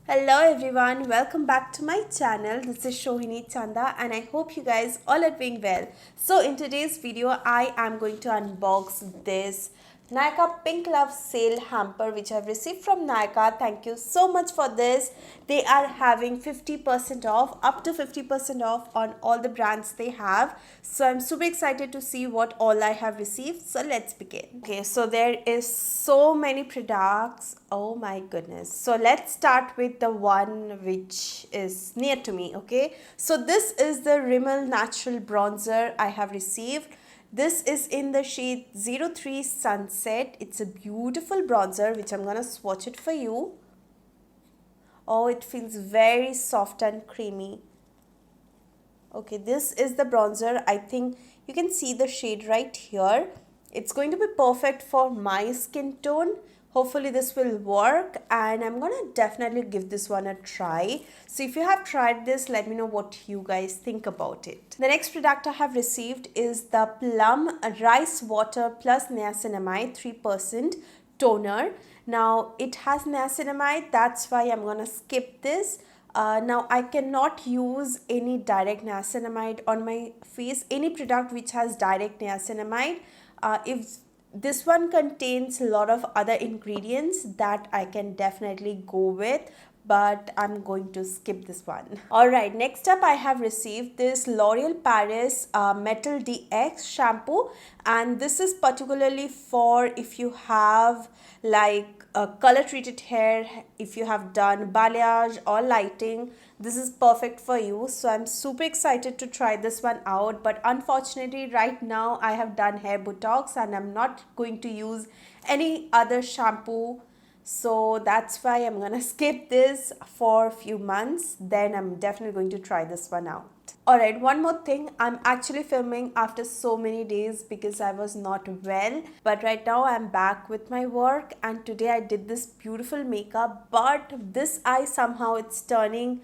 Hello everyone, welcome back to my channel. This is SOHINI CHANDA and I hope you guys all are doing well. So in today's video, I am going to unbox this Nykaa Pink Love Sale Hamper which I've received from Nykaa. Thank you so much for this. They are having 50% off, up to 50% off on all the brands they have. So I'm super excited to see what all I have received. So let's begin. Okay, so there is so many products. Oh my goodness. So let's start with the one which is near to me. Okay, so this is the Rimmel Natural Bronzer I have received. This is in the shade 03 Sunset. It's a beautiful bronzer which I'm gonna swatch it for you. Oh, it feels very soft and creamy. Okay, this is the bronzer. I think you can see the shade right here. It's going to be perfect for my skin tone. Hopefully this will work and I'm gonna definitely give this one a try. So if you have tried this, let me know what you guys think about it. The next product I have received is the Plum Rice Water plus Niacinamide 3% toner. Now it has niacinamide, that's why I'm gonna skip this. Now I cannot use any direct niacinamide on my face, any product which has direct niacinamide. If this one contains a lot of other ingredients that I can definitely go with, but I'm going to skip this one. Alright, next up I have received this L'Oreal Paris Metal DX shampoo, and this is particularly for if you have like color treated hair, if you have done balayage or lighting, this is perfect for you. So I'm super excited to try this one out, but unfortunately right now I have done hair botox and I'm not going to use any other shampoo, so that's why I'm gonna skip this for a few months. Then I'm definitely going to try this one out. Alright, one more thing, I'm actually filming after so many days because I was not well, but right now I'm back with my work and today I did this beautiful makeup, but this eye somehow it's turning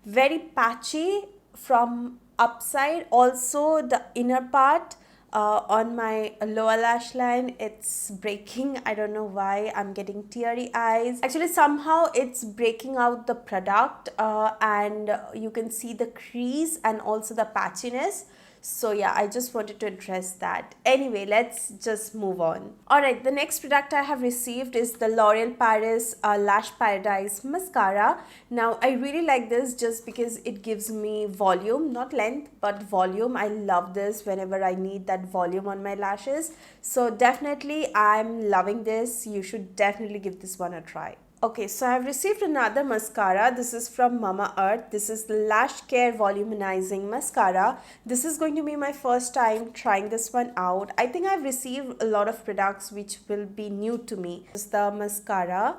very patchy from upside. Also the inner part on my lower lash line, it's breaking. I don't know why I'm getting teary eyes. Actually somehow it's breaking out the product and you can see the crease and also the patchiness. So yeah, I just wanted to address that. Anyway, let's just move on. Alright, the next product I have received is the L'Oreal Paris Lash Paradise Mascara. Now, I really like this just because it gives me volume, not length, but volume. I love this whenever I need that volume on my lashes. So definitely, I'm loving this. You should definitely give this one a try. Okay, so I've received another mascara. This is from Mama Earth. This is the Lash Care Volumizing Mascara. This is going to be my first time trying this one out. I think I've received a lot of products which will be new to me. This is the mascara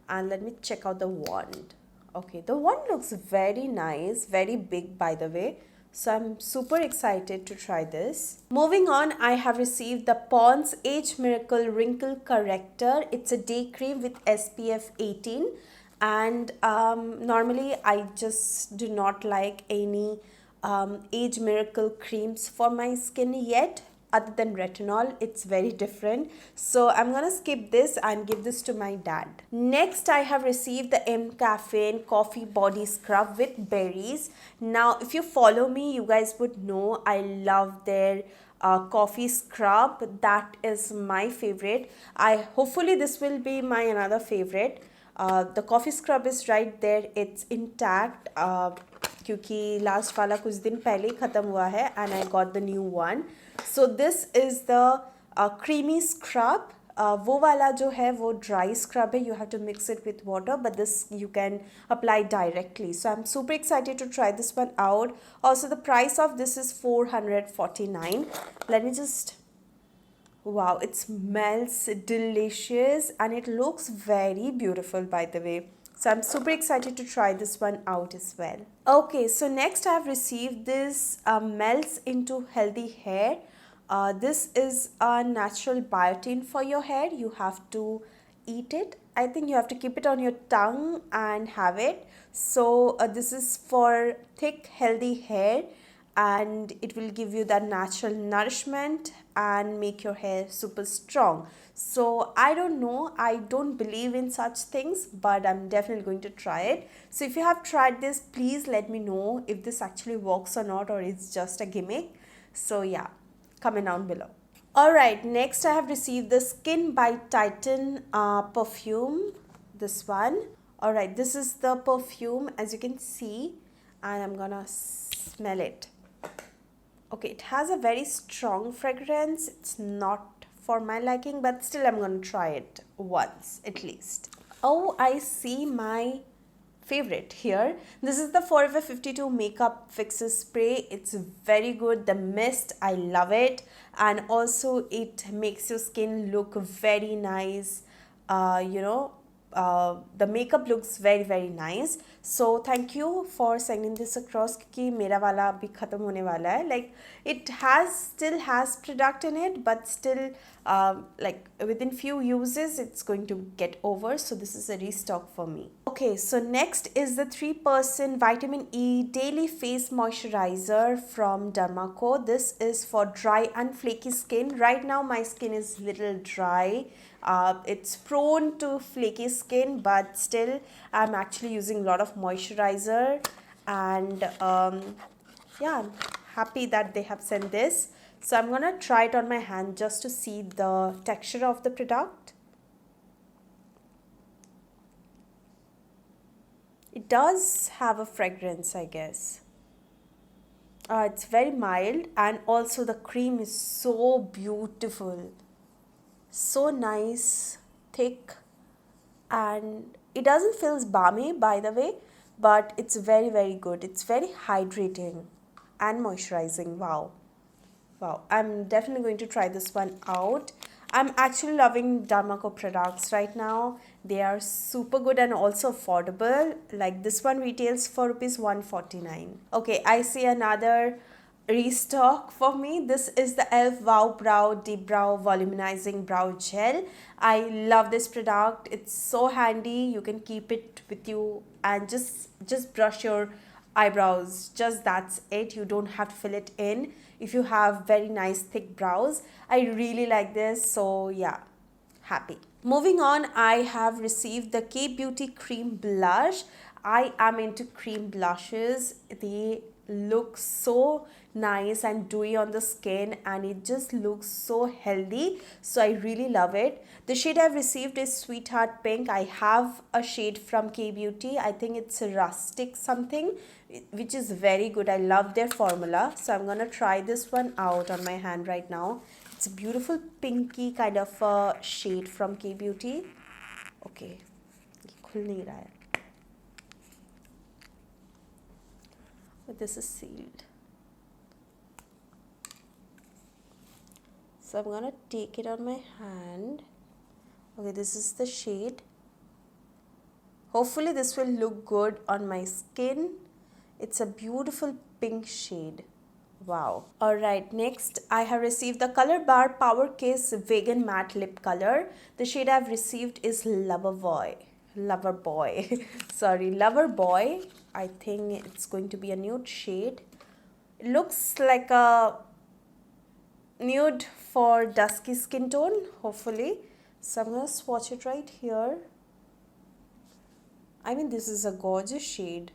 and let me check out the wand. Okay, the wand looks very nice, very big by the way. So I'm super excited to try this. Moving on, I have received the Pond's Age Miracle Wrinkle Corrector. It's a day cream with SPF 18 and normally I just do not like any Age Miracle creams for my skin yet. Other than retinol, it's very different, so I'm gonna skip this and give this to my dad. Next, I have received the M Caffeine Coffee Body Scrub with berries. Now if you follow me, you guys would know I love their coffee scrub. That is my favorite. Hopefully this will be my another favorite. The coffee scrub is right there, it's intact क्योंकि last वाला कुछ दिन पहले ही ख़त्म हुआ है and I got the new one. So this is the creamy scrub. वो वाला जो है वो dry scrub है, you have to mix it with water, but this you can apply directly. So I'm super excited to try this one out. Also the price of this is 449. Let me just, wow, it smells delicious and it looks very beautiful by the way. So I'm super excited to try this one out as well. Okay, so next I've received this Melts into Healthy Hair. This is a natural biotin for your hair. You have to eat it. I think you have to keep it on your tongue and have it. So this is for thick, healthy hair. and it will give you that natural nourishment and make your hair super strong. So I don't know, I don't believe in such things, but I'm definitely going to try it. So if you have tried this, please let me know if this actually works or not, or it's just a gimmick. So yeah, comment down below. Alright, next I have received the Skin by Titan perfume, this one. Alright, this is the perfume as you can see, and I'm gonna smell it. Okay, it has a very strong fragrance. It's not for my liking, but still I'm gonna try it once at least. Oh, I see my favorite here. This is the Forever 52 Makeup Fixes Spray. It's very good. The mist, I love it, and also it makes your skin look very nice. The makeup looks very nice. So thank you for sending this across, क्योंकि मेरा वाला अभी खत्म होने वाला है. Like it still has product in it, but still like within few uses it's going to get over. So this is a restock for me. Okay, so next is the 3% Vitamin E Daily Face Moisturizer from Dermaco. This is for dry and flaky skin. Right now my skin is little dry. It's prone to flaky skin, but still I'm actually using a lot of moisturizer, and yeah, I'm happy that they have sent this. So I'm gonna try it on my hand just to see the texture of the product. It does have a fragrance, I guess. It's very mild, and also the cream is so beautiful, so nice, thick, and it doesn't feel balmy by the way, but it's very good. It's very hydrating and moisturizing. Wow, I'm definitely going to try this one out. I'm actually loving Dermaco products right now. They are super good and also affordable. Like this one retails for rupees 149. Okay, I see another restock for me. This is the e.l.f. Wow Brow Deep Brow Volumizing Brow Gel. I love this product. It's so handy. You can keep it with you and just brush your eyebrows. Just that's it. You don't have to fill it in if you have very nice thick brows. I really like this. So yeah, happy. Moving on, I have received the K Beauty Cream Blush. I am into cream blushes. They look so nice and dewy on the skin, and it just looks so healthy. So I really love it. The shade I've received is Sweetheart Pink. I have a shade from K Beauty. I think it's a rustic something, which is very good. I love their formula. So I'm gonna try this one out on my hand right now. It's a beautiful pinky kind of a shade from K Beauty. Okay, ये खुल नहीं रहा है. But this is sealed. So I'm gonna take it on my hand. Okay, this is the shade. Hopefully this will look good on my skin. It's a beautiful pink shade. Wow. Alright, next I have received the Color Bar Power Kiss Vegan Matte Lip Color. The shade I've received is Lover Boy. Sorry, Lover Boy. I think it's going to be a nude shade. It looks like a nude for dusky skin tone, hopefully. So I'm going to swatch it right here. I mean, this is a gorgeous shade.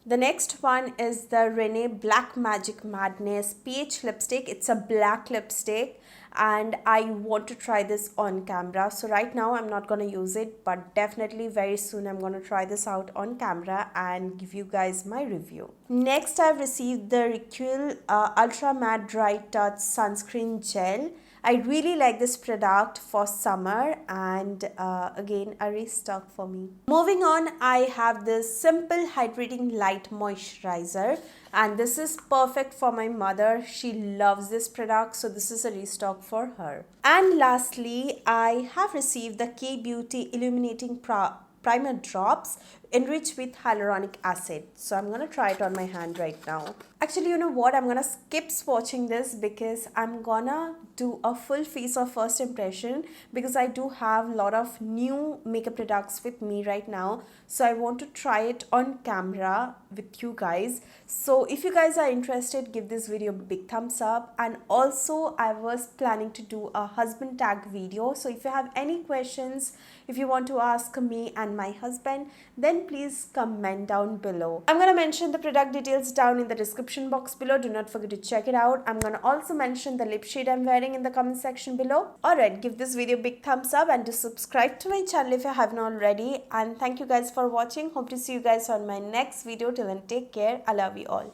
The next one is the Renee Black Magic Madness Peach Lipstick. It's a black lipstick, and I want to try this on camera. So right now I'm not going to use it, but definitely very soon I'm going to try this out on camera and give you guys my review. Next I've received the Requil Ultra Matte Dry Touch Sunscreen Gel. I really like this product for summer, and again a restock for me. Moving on, I have this Simple Hydrating Light Moisturizer, and this is perfect for my mother. She loves this product, so this is a restock for her. And lastly, I have received the K Beauty Illuminating Primer Drops. enriched with hyaluronic acid. So I'm gonna try it on my hand right now. Actually, you know what? I'm gonna skip swatching this because I'm gonna do a full face of first impression, because I do have a lot of new makeup products with me right now. So I want to try it on camera with you guys. So if you guys are interested, give this video a big thumbs up. And also I was planning to do a husband tag video. So if you have any questions, if you want to ask me and my husband, then please comment down below. I'm gonna mention the product details down in the description box below. Do not forget to check it out. I'm gonna also mention the lip shade I'm wearing in the comment section below. Alright, give this video a big thumbs up and do subscribe to my channel if you haven't already. And thank you guys for watching. Hope to see you guys on my next video. Till then, take care. I love you all.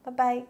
Bye bye.